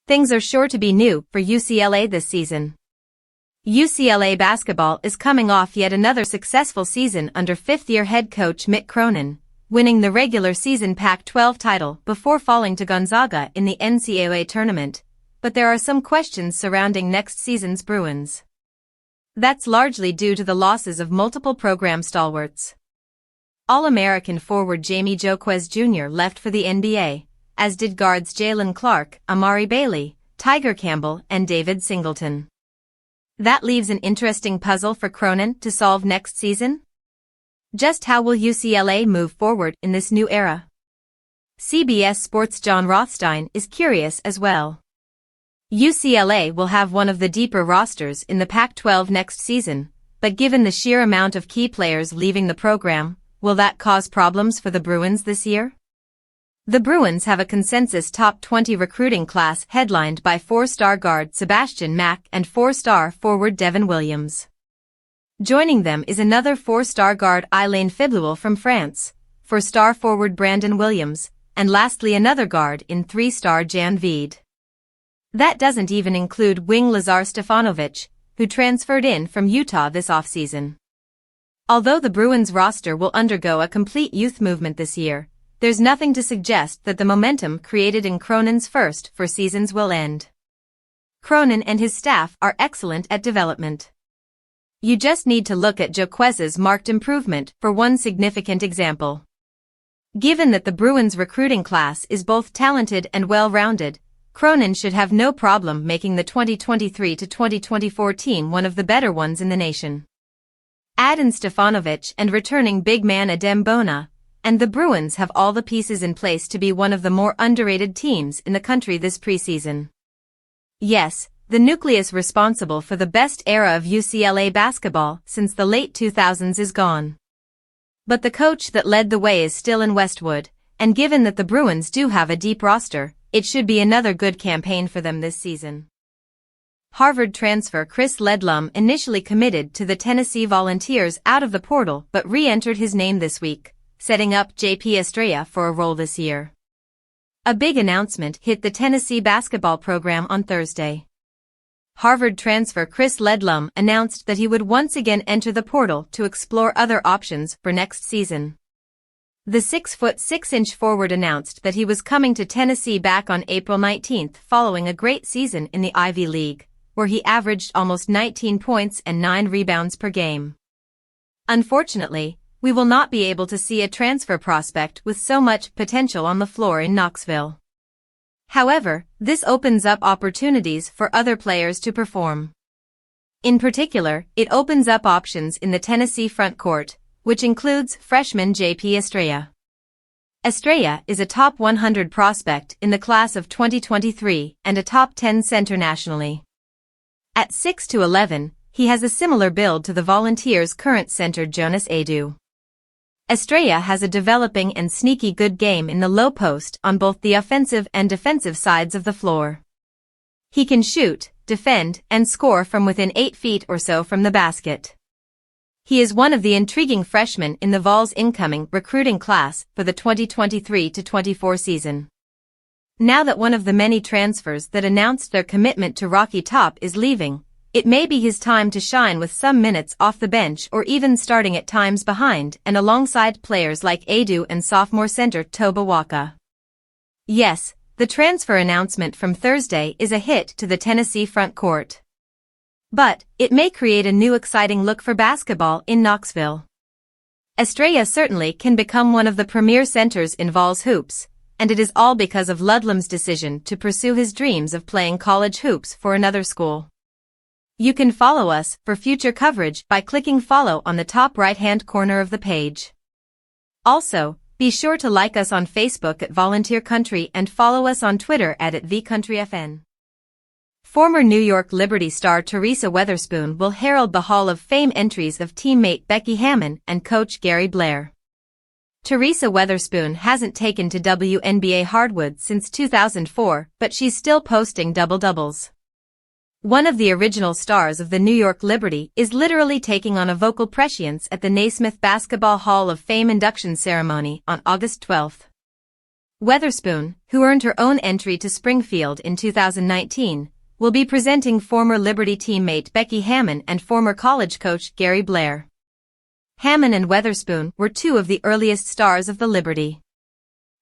Things are sure to be new for UCLA this season. UCLA basketball is coming off yet another successful season under fifth-year head coach Mick Cronin, winning the regular season Pac-12 title before falling to Gonzaga in the NCAA tournament, but there are some questions surrounding next season's Bruins. That's largely due to the losses of multiple program stalwarts. All-American forward Jamie Jaquez Jr. left for the NBA, as did guards Jalen Clark, Amari Bailey, Tiger Campbell, and David Singleton. That leaves an interesting puzzle for Cronin to solve next season. Just how will UCLA move forward in this new era? CBS Sports' John Rothstein is curious as well. UCLA will have one of the deeper rosters in the Pac-12 next season, but given the sheer amount of key players leaving the program, will that cause problems for the Bruins this year? The Bruins have a consensus top 20 recruiting class headlined by 4-star guard Sebastian Mack and 4-star forward Devin Williams. Joining them is another 4-star guard Elaine Fibluel from France, 4-star forward Brandon Williams, and lastly another guard in 3-star Jan Veed. That doesn't even include wing Lazar Stefanovic, who transferred in from Utah this offseason. Although the Bruins roster will undergo a complete youth movement this year, there's nothing to suggest that the momentum created in Cronin's first 4 seasons will end. Cronin and his staff are excellent at development. You just need to look at Jaquez's marked improvement for one significant example. Given that the Bruins recruiting class is both talented and well-rounded, Cronin should have no problem making the 2023 to 2024 team one of the better ones in the nation. Add in Stefanovic and returning big man Adem Bona, and the Bruins have all the pieces in place to be one of the more underrated teams in the country this preseason. Yes, the nucleus responsible for the best era of UCLA basketball since the late 2000s is gone. But the coach that led the way is still in Westwood, and given that the Bruins do have a deep roster, it should be another good campaign for them this season. Harvard transfer Chris Ledlum initially committed to the Tennessee Volunteers out of the portal but re-entered his name this week, setting up JP Estrella for a role this year. A big announcement hit the Tennessee basketball program on Thursday. Harvard transfer Chris Ledlum announced that he would once again enter the portal to explore other options for next season. The 6'6" forward announced that he was coming to Tennessee back on April 19 following a great season in the Ivy League, where he averaged almost 19 points and 9 rebounds per game. Unfortunately, we will not be able to see a transfer prospect with so much potential on the floor in Knoxville. However, this opens up opportunities for other players to perform. In particular, it opens up options in the Tennessee front court, which includes freshman JP Estrella. Estrella is a top 100 prospect in the class of 2023 and a top 10 center nationally. At 6'11", he has a similar build to the Volunteers' current center Jonas Aidoo. Estrella has a developing and sneaky good game in the low post on both the offensive and defensive sides of the floor. He can shoot, defend, and score from within 8 feet or so from the basket. He is one of the intriguing freshmen in the Vols' incoming recruiting class for the 2023-24 season. Now that one of the many transfers that announced their commitment to Rocky Top is leaving, it may be his time to shine with some minutes off the bench or even starting at times behind and alongside players like Aidoo and sophomore center Toba Waka. Yes, the transfer announcement from Thursday is a hit to the Tennessee front court. But it may create a new exciting look for basketball in Knoxville. Estrella certainly can become one of the premier centers in Vols hoops, and it is all because of Ludlam's decision to pursue his dreams of playing college hoops for another school. You can follow us for future coverage by clicking follow on the top right-hand corner of the page. Also, be sure to like us on Facebook at Volunteer Country and follow us on Twitter at @VCountryFN. Former New York Liberty star Teresa Weatherspoon will herald the Hall of Fame entries of teammate Becky Hammon and coach Gary Blair. Teresa Weatherspoon hasn't taken to WNBA hardwood since 2004, but she's still posting double-doubles. One of the original stars of the New York Liberty is literally taking on a vocal prescience at the Naismith Basketball Hall of Fame induction ceremony on August 12. Weatherspoon, who earned her own entry to Springfield in 2019, will be presenting former Liberty teammate Becky Hammon and former college coach Gary Blair. Hammon and Weatherspoon were two of the earliest stars of the Liberty.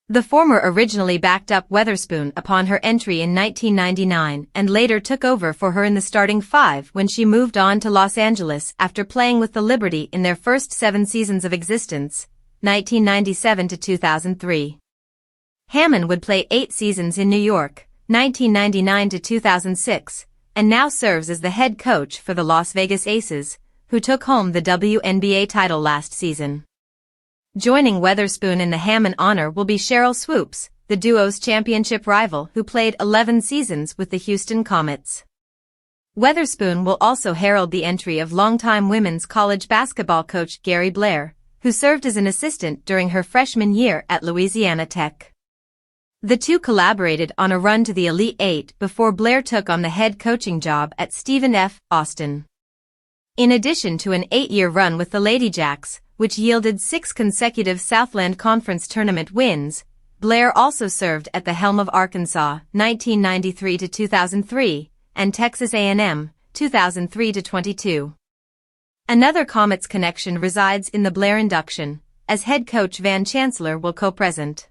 The former originally backed up Weatherspoon upon her entry in 1999 and later took over for her in the starting five when she moved on to Los Angeles after playing with the Liberty in their first 7 seasons of existence, 1997 to 2003. Hammon would play 8 seasons in New York, 1999 to 2006, and now serves as the head coach for the Las Vegas Aces, who took home the WNBA title last season. Joining Weatherspoon in the Hammon honor will be Sheryl Swoopes, the duo's championship rival who played 11 seasons with the Houston Comets. Weatherspoon will also herald the entry of longtime women's college basketball coach Gary Blair, who served as an assistant during her freshman year at Louisiana Tech. The two collaborated on a run to the Elite Eight before Blair took on the head coaching job at Stephen F. Austin. In addition to an 8-year run with the Lady Jacks, which yielded 6 consecutive Southland Conference tournament wins, Blair also served at the helm of Arkansas, 1993 to 2003, and Texas A&M, 2003 to 22. Another Comets connection resides in the Blair induction, as head coach Van Chancellor will co-present.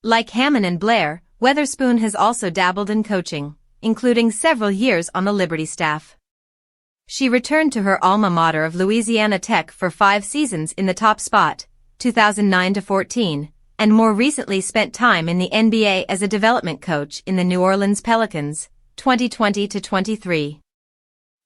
Like Hammon and Blair, Weatherspoon has also dabbled in coaching, including several years on the Liberty staff. She returned to her alma mater of Louisiana Tech for 5 seasons in the top spot, 2009 to 14, and more recently spent time in the NBA as a development coach in the New Orleans Pelicans, 2020 to 23.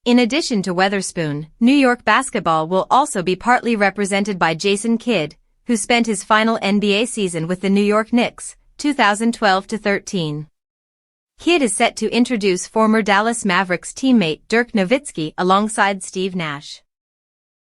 In addition to Weatherspoon, New York basketball will also be partly represented by Jason Kidd, who spent his final NBA season with the New York Knicks, 2012 to 13. Kidd is set to introduce former Dallas Mavericks teammate Dirk Nowitzki alongside Steve Nash.